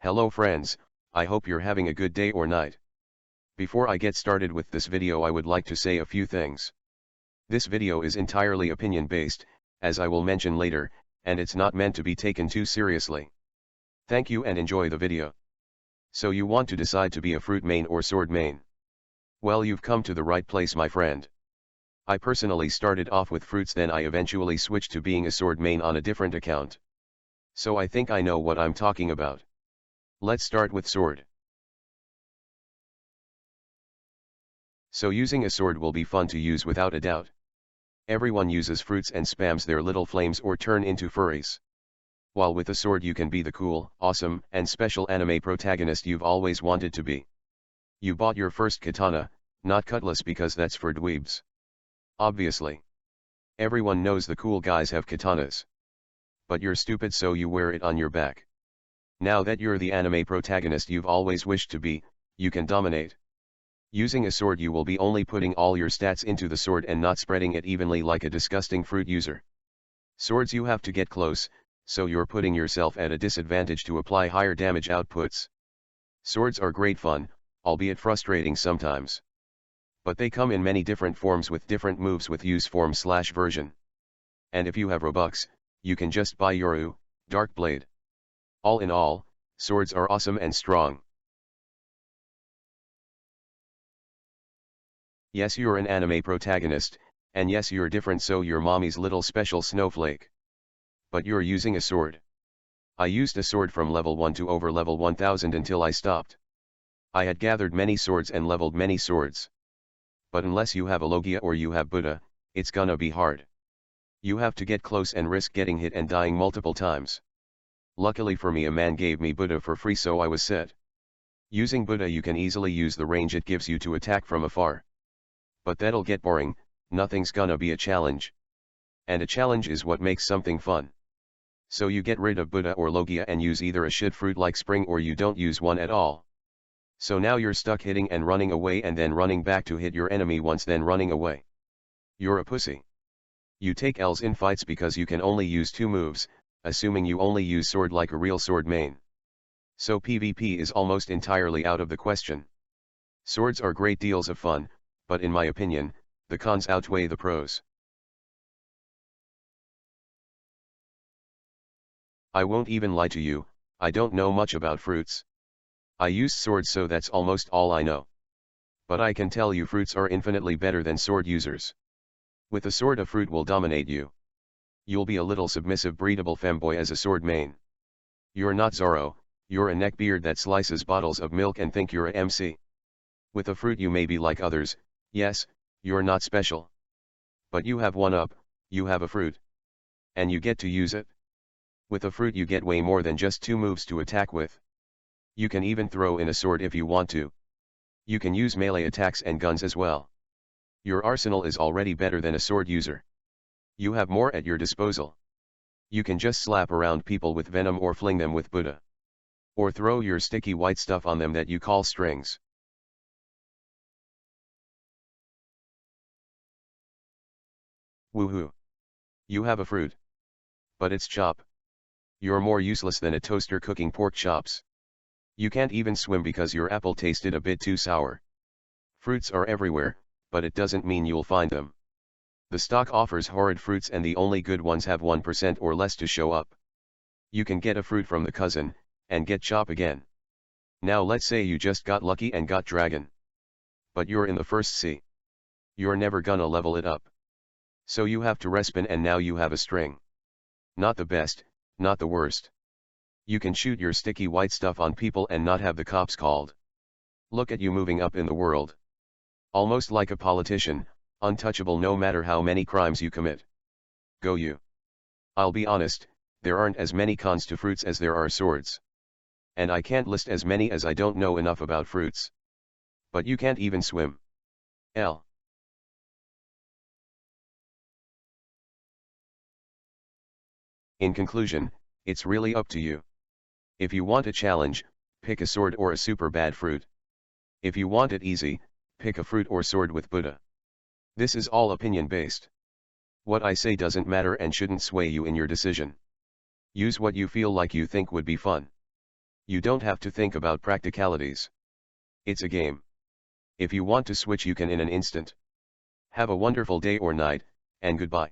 Hello friends, I hope you're having a good day or night. Before I get started with this video, I would like to say a few things. This video is entirely opinion based, as I will mention later, and it's not meant to be taken too seriously. Thank you and enjoy the video. So you want to decide to be a fruit main or sword main? Well, you've come to the right place, my friend. I personally started off with fruits, then I eventually switched to being a sword main on a different account. So I think I know what I'm talking about. Let's start with sword. So using a sword will be fun to use without a doubt. Everyone uses fruits and spams their little flames or turn into furries. While with a sword you can be the cool, awesome, and special anime protagonist you've always wanted to be. You bought your first katana, not cutlass, because that's for dweebs. Obviously. Everyone knows the cool guys have katanas. But you're stupid, so you wear it on your back. Now that you're the anime protagonist you've always wished to be, you can dominate. Using a sword, you will be only putting all your stats into the sword and not spreading it evenly like a disgusting fruit user. Swords, you have to get close, so you're putting yourself at a disadvantage to apply higher damage outputs. Swords are great fun, albeit frustrating sometimes. But they come in many different forms with different moves with use form/version. And if you have Robux, you can just buy Yoru, Dark Blade. All in all, swords are awesome and strong. Yes, you're an anime protagonist, and yes, you're different, so you're mommy's little special snowflake. But you're using a sword. I used a sword from level 1 to over level 1000 until I stopped. I had gathered many swords and leveled many swords. But unless you have a Logia or you have Buddha, it's gonna be hard. You have to get close and risk getting hit and dying multiple times. Luckily for me, a man gave me Buddha for free, so I was set. Using Buddha, you can easily use the range it gives you to attack from afar. But that'll get boring, nothing's gonna be a challenge. And a challenge is what makes something fun. So you get rid of Buddha or Logia and use either a shit fruit like Spring, or you don't use one at all. So now you're stuck hitting and running away and then running back to hit your enemy once, then running away. You're a pussy. You take L's in fights because you can only use 2 moves, assuming you only use sword like a real sword main. So PvP is almost entirely out of the question. Swords are great deals of fun, but in my opinion, the cons outweigh the pros. I won't even lie to you, I don't know much about fruits. I used swords, so that's almost all I know. But I can tell you fruits are infinitely better than sword users. With a sword, a fruit will dominate you. You'll be a little submissive breedable femboy as a sword main. You're not Zoro, you're a neckbeard that slices bottles of milk and think you're a MC. With a fruit you may be like others, yes, you're not special. But you have one up, you have a fruit. And you get to use it. With a fruit you get way more than just 2 moves to attack with. You can even throw in a sword if you want to. You can use melee attacks and guns as well. Your arsenal is already better than a sword user. You have more at your disposal. You can just slap around people with venom or fling them with Buddha. Or throw your sticky white stuff on them that you call strings. Woohoo! You have a fruit. But it's chop. You're more useless than a toaster cooking pork chops. You can't even swim because your apple tasted a bit too sour. Fruits are everywhere, but it doesn't mean you'll find them. The stock offers horrid fruits and the only good ones have 1% or less to show up. You can get a fruit from the cousin, and get chop again. Now let's say you just got lucky and got dragon. But you're in the first sea. You're never gonna level it up. So you have to respin, and now you have a string. Not the best, not the worst. You can shoot your sticky white stuff on people and not have the cops called. Look at you moving up in the world. Almost like a politician, untouchable no matter how many crimes you commit. Go you. I'll be honest, there aren't as many cons to fruits as there are swords. And I can't list as many as I don't know enough about fruits. But you can't even swim. L. In conclusion, it's really up to you. If you want a challenge, pick a sword or a super bad fruit. If you want it easy, pick a fruit or sword with Buddha. This is all opinion based. What I say doesn't matter and shouldn't sway you in your decision. Use what you feel like you think would be fun. You don't have to think about practicalities. It's a game. If you want to switch you can in an instant. Have a wonderful day or night, and goodbye.